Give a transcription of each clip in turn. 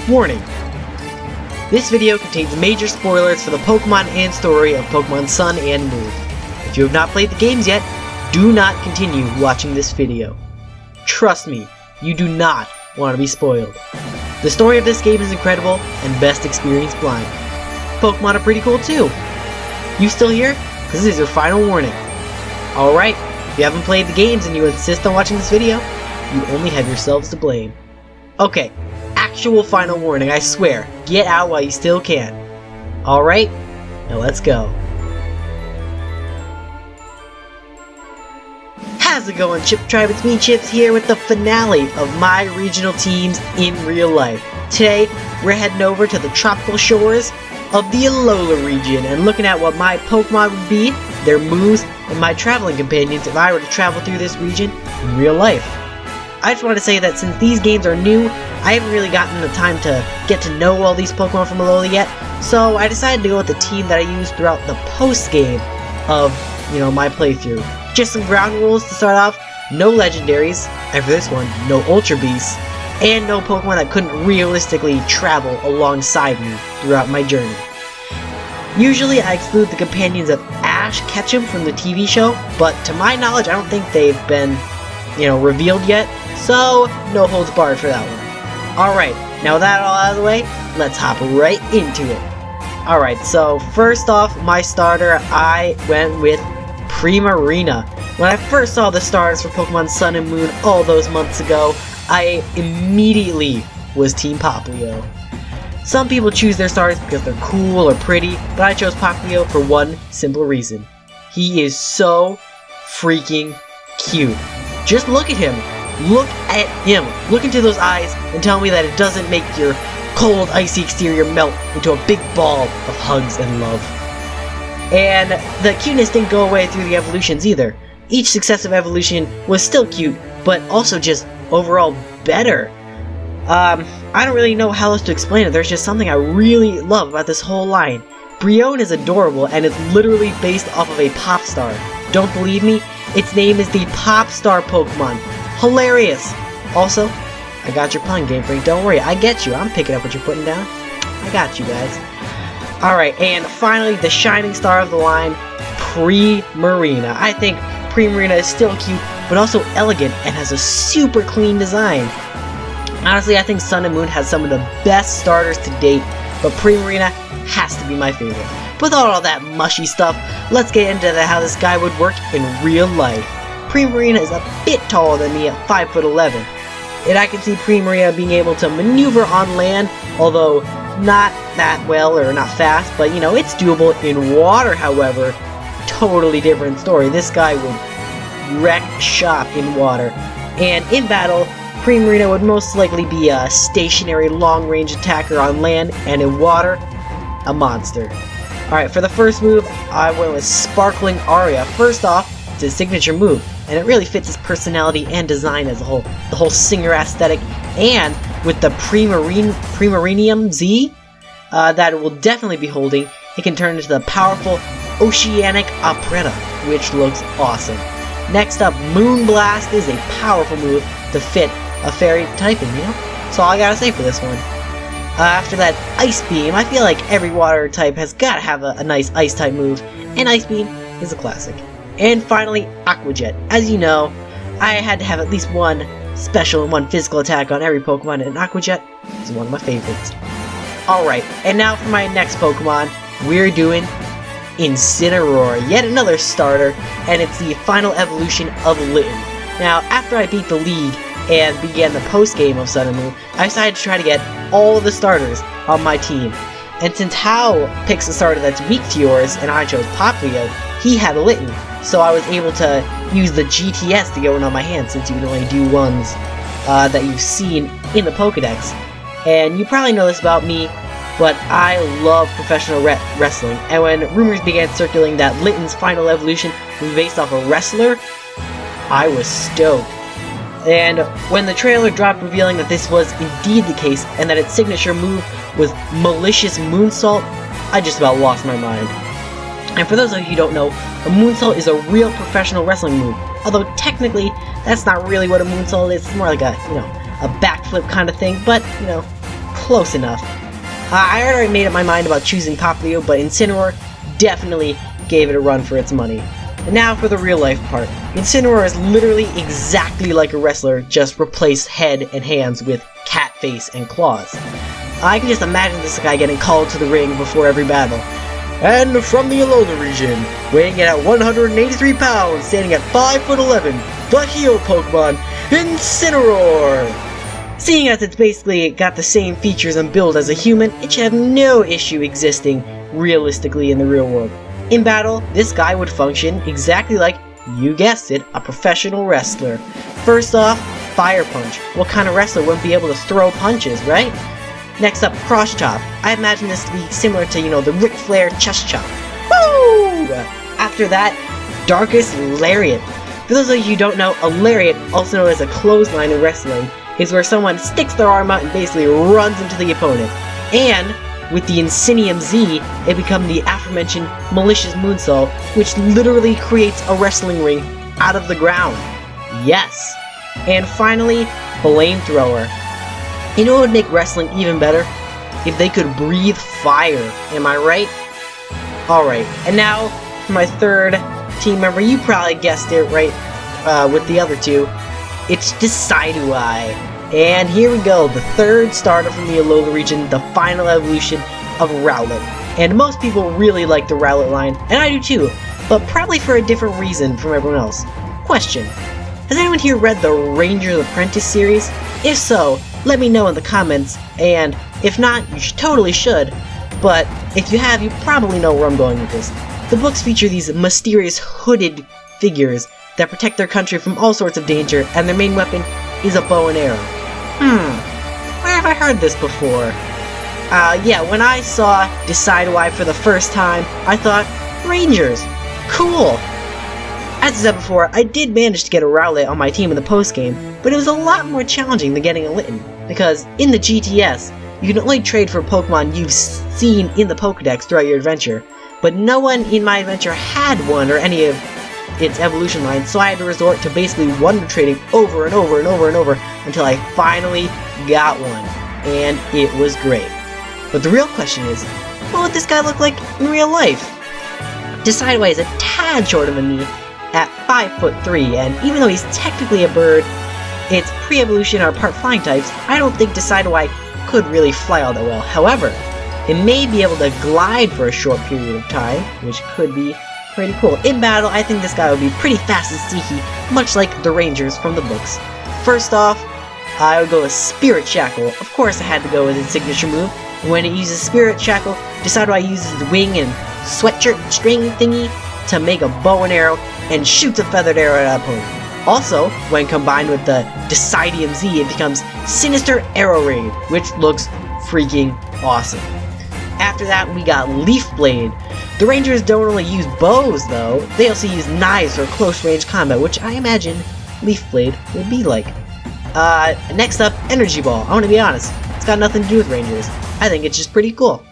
Warning! This video contains major spoilers for the Pokemon and story of Pokemon Sun and Moon. If you have not played the games yet, do not continue watching this video. Trust me, you do not want to be spoiled. The story of this game is incredible and best experienced blind. Pokemon are pretty cool too. You still here? Because this is your final warning. Alright, if you haven't played the games and you insist on watching this video, you only have yourselves to blame. Okay, actual final warning, I swear. Get out while you still can. Alright, now let's go. How's it going, Chip Tribe? It's me, Chips, here with the finale of my regional teams in real life. Today, we're heading over to the tropical shores of the Alola region and looking at what my Pokemon would be, their moves, and my traveling companions if I were to travel through this region in real life. I just want to say that since these games are new, I haven't really gotten the time to get to know all these Pokemon from Alola yet, so I decided to go with the team that I used throughout the post-game of, my playthrough. Just some ground rules to start off: no legendaries, and for this one, no Ultra Beasts, and no Pokemon that couldn't realistically travel alongside me throughout my journey. Usually I exclude the companions of Ash Ketchum from the TV show, but to my knowledge I don't think they've been, revealed yet, so no holds barred for that one. Alright, now with that all out of the way, let's hop right into it. Alright, so first off, my starter, I went with Primarina. When I first saw the starters for Pokemon Sun and Moon all those months ago, I immediately was Team Popplio. Some people choose their starters because they're cool or pretty, but I chose Popplio for one simple reason. He is so freaking cute. Just look at him. Look at him. Look into those eyes and tell me that it doesn't make your cold, icy exterior melt into a big ball of hugs and love. And the cuteness didn't go away through the evolutions either. Each successive evolution was still cute, but also just overall better. I don't really know how else to explain it. There's just something I really love about this whole line. Brionne is adorable, and it's literally based off of a pop star. Don't believe me? Its name is the Pop Star Pokemon. Hilarious! Also, I got your pun, Game Freak. Don't worry, I get you. I'm picking up what you're putting down. I got you guys. Alright, and finally, the shining star of the line, Primarina. I think Primarina is still cute, but also elegant and has a super clean design. Honestly, I think Sun and Moon has some of the best starters to date, but Primarina has to be my favorite. Without all that mushy stuff, let's get into how this guy would work in real life. Primarina is a bit taller than me at 5'11", and I can see Primarina being able to maneuver on land, although not that well or not fast, but it's doable in water. However, totally different story. This guy would wreck shop in water, and in battle, Primarina would most likely be a stationary long-range attacker on land, and in water, a monster. Alright, for the first move, I went with Sparkling Aria. First off, it's his signature move, and it really fits his personality and design as a whole. The whole singer aesthetic, and with the Primarinium Z that it will definitely be holding, it can turn into the powerful Oceanic Operetta, which looks awesome. Next up, Moonblast is a powerful move to fit a fairy typing, That's all I gotta say for this one. After that, Ice Beam. I feel like every water type has gotta have a nice ice type move, and Ice Beam is a classic. And finally, Aqua Jet. As you know, I had to have at least one special and one physical attack on every Pokemon, and Aqua Jet is one of my favorites. Alright, and now for my next Pokemon, we're doing Incineroar, yet another starter, and it's the final evolution of Litten. Now, after I beat the League and began the post-game of Sun and Moon, I decided to try to get all of the starters on my team. And since Hal picks a starter that's weak to yours, and I chose Popplio, he had a Litten, so I was able to use the GTS to go in on my hand, since you can only do ones that you've seen in the Pokedex. And you probably know this about me, but I love professional wrestling, and when rumors began circulating that Litten's final evolution was based off a wrestler, I was stoked. And when the trailer dropped revealing that this was indeed the case, and that its signature move was Malicious Moonsault, I just about lost my mind. And for those of you who don't know, a moonsault is a real professional wrestling move. Although technically, that's not really what a moonsault is. It's more like a backflip kind of thing. But, close enough. I already made up my mind about choosing Popplio, but Incineroar definitely gave it a run for its money. And now for the real life part. Incineroar is literally exactly like a wrestler, just replace head and hands with cat face and claws. I can just imagine this guy getting called to the ring before every battle. And from the Alola region, weighing in at 183 pounds, standing at 5'11", the heel Pokemon, Incineroar! Seeing as it's basically got the same features and build as a human, it should have no issue existing realistically in the real world. In battle, this guy would function exactly like, you guessed it, a professional wrestler. First off, Fire Punch. What kind of wrestler wouldn't be able to throw punches, right? Next up, Cross Chop. I imagine this to be similar to, the Ric Flair chest chop. Woo! After that, Darkest Lariat. For those of you who don't know, a lariat, also known as a clothesline in wrestling, is where someone sticks their arm out and basically runs into the opponent. And with the Insinium Z, it becomes the aforementioned Malicious Moonsault, which literally creates a wrestling ring out of the ground. Yes! And finally, Flamethrower. You know what would make wrestling even better? If they could breathe fire, am I right? Alright, and now for my third team member, you probably guessed it right with the other two. It's Decidueye. And here we go, the third starter from the Alola region, the final evolution of Rowlet. And most people really like the Rowlet line, and I do too, but probably for a different reason from everyone else. Question: has anyone here read the Ranger's Apprentice series? If so, let me know in the comments, and if not, you totally should, but if you have, you probably know where I'm going with this. The books feature these mysterious hooded figures that protect their country from all sorts of danger, and their main weapon is a bow and arrow. Where have I heard this before? Yeah, when I saw Decidueye for the first time, I thought, Rangers, cool! As I said before, I did manage to get a Rowlet on my team in the postgame, but it was a lot more challenging than getting a Litten, because in the GTS, you can only trade for Pokemon you've seen in the Pokedex throughout your adventure, but no one in my adventure had one or any of its evolution lines, so I had to resort to basically wonder trading over and over and over and over until I finally got one, and it was great. But the real question is, what would this guy look like in real life? Decidueye is a tad shorter than me, at 5'3", and even though he's technically a bird, its pre-evolution are part flying types, I don't think Decidueye could really fly all that well. However, it may be able to glide for a short period of time, which could be pretty cool. In battle, I think this guy would be pretty fast and sneaky, much like the Rangers from the books. First off, I would go with Spirit Shackle. Of course I had to go with its signature move. When it uses Spirit Shackle, Decidueye uses its wing and sweatshirt string thingy to make a bow and arrow and shoots a feathered arrow at an opponent. Also, when combined with the Decidium Z, it becomes Sinister Arrow Raid, which looks freaking awesome. After that, we got Leaf Blade. The Rangers don't only use bows, though. They also use knives for close-range combat, which I imagine Leaf Blade would be like. Next up, Energy Ball. I want to be honest, it's got nothing to do with Rangers. I think it's just pretty cool.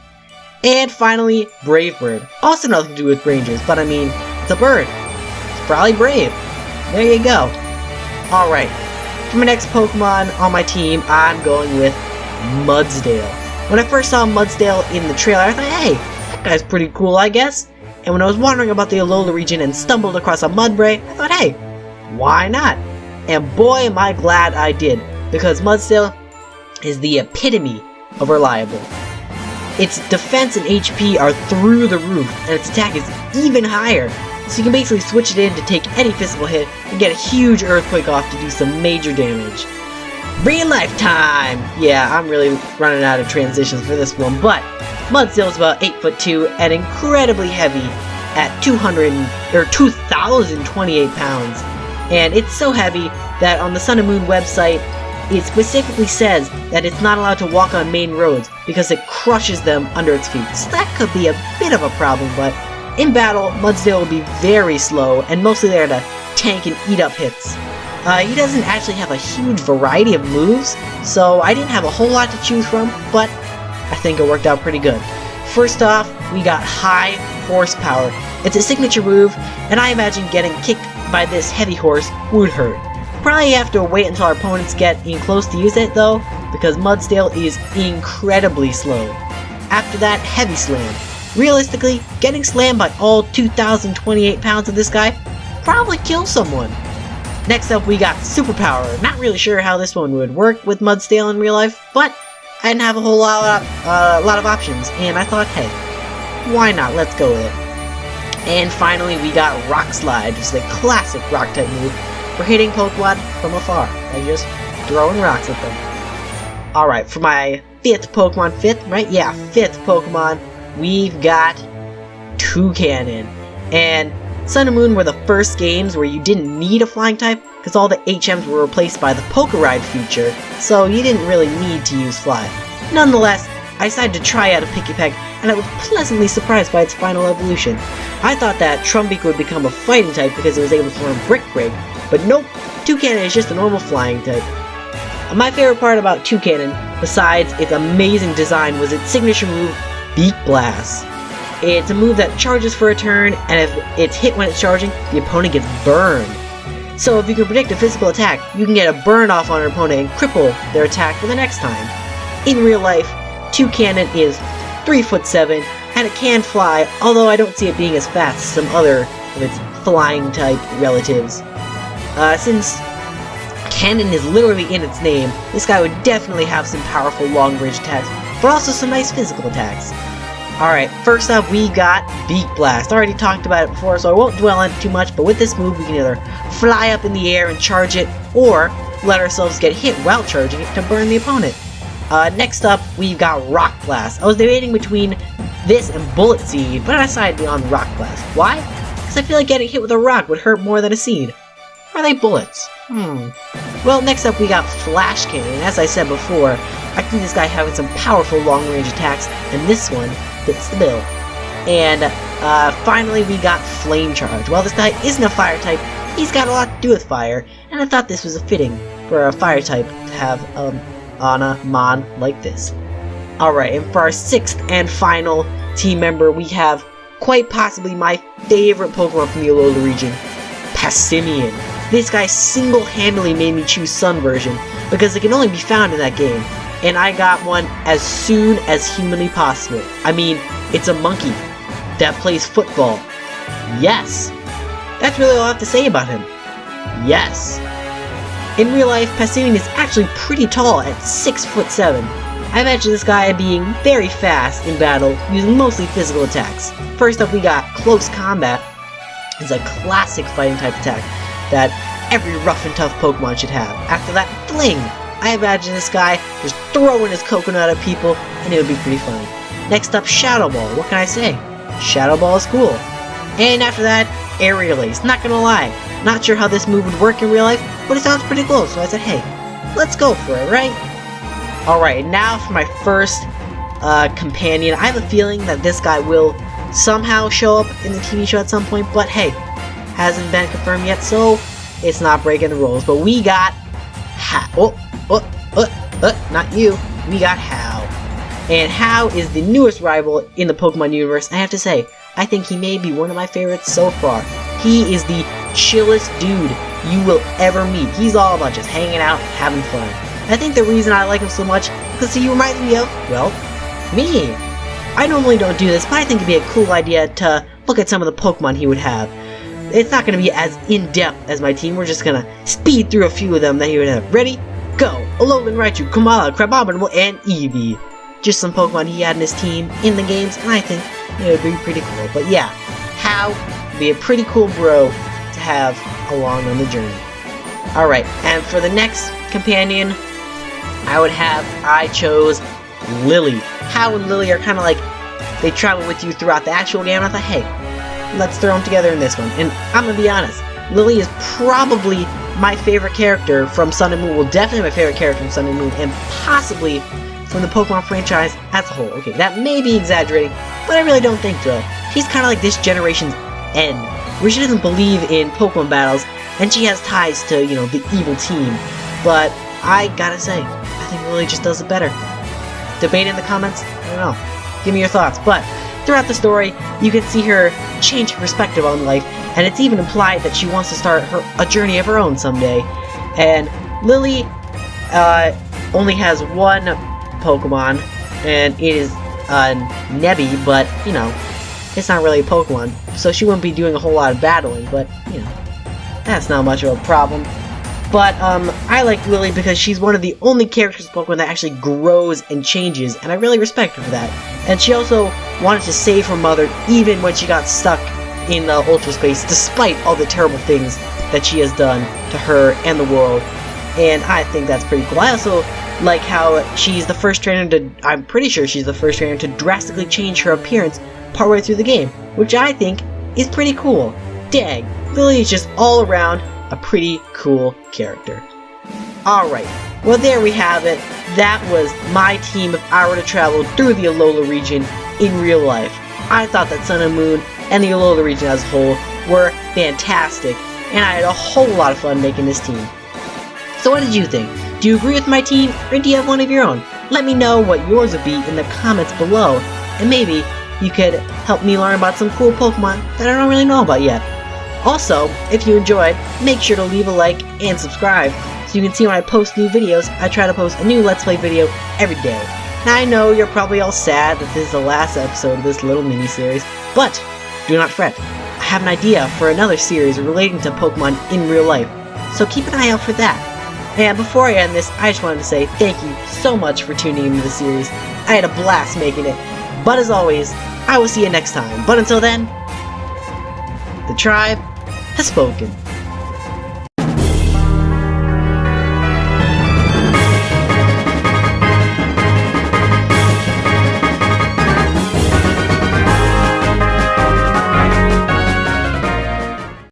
And finally, Brave Bird. Also nothing to do with Rangers, but I mean, it's a bird. It's probably brave. There you go. Alright, for my next Pokemon on my team, I'm going with Mudsdale. When I first saw Mudsdale in the trailer, I thought, hey, that guy's pretty cool, I guess. And when I was wandering about the Alola region and stumbled across a Mudbray, I thought, hey, why not? And boy, am I glad I did, because Mudsdale is the epitome of reliable. Its defense and HP are through the roof, and its attack is even higher, so you can basically switch it in to take any physical hit and get a huge Earthquake off to do some major damage. Real life time! Yeah, I'm really running out of transitions for this one, but Mudsdale is about 8'2" and incredibly heavy at 2,028 pounds. And it's so heavy that on the Sun and Moon website, it specifically says that it's not allowed to walk on main roads because it crushes them under its feet. So that could be a bit of a problem, but in battle, Mudsdale will be very slow and mostly there to tank and eat up hits. He doesn't actually have a huge variety of moves, so I didn't have a whole lot to choose from, but I think it worked out pretty good. First off, we got High Horsepower. It's a signature move, and I imagine getting kicked by this heavy horse would hurt. Probably have to wait until our opponents get in close to use it though, because Mudsdale is incredibly slow. After that, Heavy Slam. Realistically, getting slammed by all 2,028 pounds of this guy probably kills someone. Next up, we got Superpower. Not really sure how this one would work with Mudsdale in real life, but I didn't have a whole lot of options, and I thought, hey, why not? Let's go with it. And finally, we got Rock Slide, which is a classic Rock-type move for hitting Pokemon from afar by just throwing rocks at them. Alright, for my fifth Pokemon, fifth Pokemon, we've got Toucannon. And Sun and Moon were the first games where you didn't need a flying type, because all the HMs were replaced by the Poké Ride feature, so you didn't really need to use Fly. Nonetheless, I decided to try out a Pikipek, and I was pleasantly surprised by its final evolution. I thought that Trumbeak would become a fighting type because it was able to learn Brick Break, but nope, Toucannon is just a normal flying type. My favorite part about Toucannon, besides its amazing design, was its signature move, Beak Blast. It's a move that charges for a turn, and if it's hit when it's charging, the opponent gets burned. So if you can predict a physical attack, you can get a burn off on your opponent and cripple their attack for the next time. In real life, Toucannon is 3'7", and it can fly, although I don't see it being as fast as some other of its flying type relatives. Since Cannon is literally in its name, this guy would definitely have some powerful long-range attacks, but also some nice physical attacks. Alright, first up we got Beak Blast. I already talked about it before, so I won't dwell on it too much, but with this move we can either fly up in the air and charge it, or let ourselves get hit while charging it to burn the opponent. Next up, we've got Rock Blast. I was debating between this and Bullet Seed, but I decided on Rock Blast. Why? Because I feel like getting hit with a rock would hurt more than a seed. Or are they bullets? Well, next up we got Flash Cannon. As I said before, I think this guy having some powerful long-range attacks, and this one fits the bill. And finally we got Flame Charge. While this guy isn't a fire type, he's got a lot to do with fire, and I thought this was fitting for a fire type to have on a mon like this. Alright, and for our sixth and final team member, we have quite possibly my favorite Pokemon from the Alola region, Passimian. This guy single-handedly made me choose Sun version because it can only be found in that game, and I got one as soon as humanly possible. I mean, it's a monkey that plays football. Yes! That's really all I have to say about him. Yes! In real life, Passimian is actually pretty tall at 6'7". I imagine this guy being very fast in battle, using mostly physical attacks. First up we got Close Combat. It's a classic fighting type attack that every rough and tough Pokemon should have. After that, Fling! I imagine this guy just throwing his coconut at people, and it would be pretty funny. Next up, Shadow Ball. What can I say? Shadow Ball is cool. And after that, Aerial Ace. Not gonna lie, not sure how this move would work in real life, but it sounds pretty cool, so I said, hey, let's go for it, right? Alright, now for my first companion. I have a feeling that this guy will somehow show up in the TV show at some point, but hey, hasn't been confirmed yet, so it's not breaking the rules. But we got not you. We got How. And How is the newest rival in the Pokemon universe. I have to say, I think he may be one of my favorites so far. He is the chillest dude you will ever meet. He's all about just hanging out, having fun. I think the reason I like him so much is because he reminds me of, well, me. I normally don't do this, but I think it'd be a cool idea to look at some of the Pokemon he would have. It's not going to be as in-depth as my team. We're just going to speed through a few of them that he would have. Ready? Go! Alolan, Raichu, Kamala, Crabominable, and Eevee. Just some Pokemon he had in his team in the games, and I think it would be pretty cool. But yeah, How would be a pretty cool bro to have along on the journey. Alright, and for the next companion, I chose Lily. How and Lily are kind of like, they travel with you throughout the actual game, and I thought, hey, let's throw them together in this one. And I'm gonna be honest, Lily is probably my favorite character from Sun and Moon. Well, definitely my favorite character from Sun and Moon, and possibly from the Pokemon franchise as a whole. Okay, that may be exaggerating, but I really don't think so. She's kind of like this generation's N, where she doesn't believe in Pokemon battles, and she has ties to, you know, the evil team. But I gotta say, I think Lily just does it better. Debate in the comments? I don't know. Give me your thoughts. But throughout the story, you can see her change her perspective on life, and it's even implied that she wants to start a journey of her own someday. And Lily only has one Pokemon, and it is Nebby, but, you know, it's not really a Pokemon, so she wouldn't be doing a whole lot of battling, but, you know, that's not much of a problem. But, I like Lily because she's one of the only characters in Pokemon that actually grows and changes, and I really respect her for that. And she also wanted to save her mother even when she got stuck in Ultra Space, despite all the terrible things that she has done to her and the world. And I think that's pretty cool. I also like how she's the first trainer to, I'm pretty sure she's the first trainer to drastically change her appearance partway through the game, which I think is pretty cool. Dang, Lily is just all around a pretty cool character. Alright, well there we have it. That was my team if I were to travel through the Alola region in real life. I thought that Sun and Moon and the Alola region as a whole were fantastic, and I had a whole lot of fun making this team. So what did you think? Do you agree with my team, or do you have one of your own? Let me know what yours would be in the comments below, and maybe you could help me learn about some cool Pokemon that I don't really know about yet. Also, if you enjoyed, make sure to leave a like and subscribe so you can see when I post new videos. I try to post a new Let's Play video every day. Now I know you're probably all sad that this is the last episode of this little mini-series, but do not fret. I have an idea for another series relating to Pokemon in real life, so keep an eye out for that. And before I end this, I just wanted to say thank you so much for tuning into the series. I had a blast making it. But as always, I will see you next time. But until then, the tribe has spoken.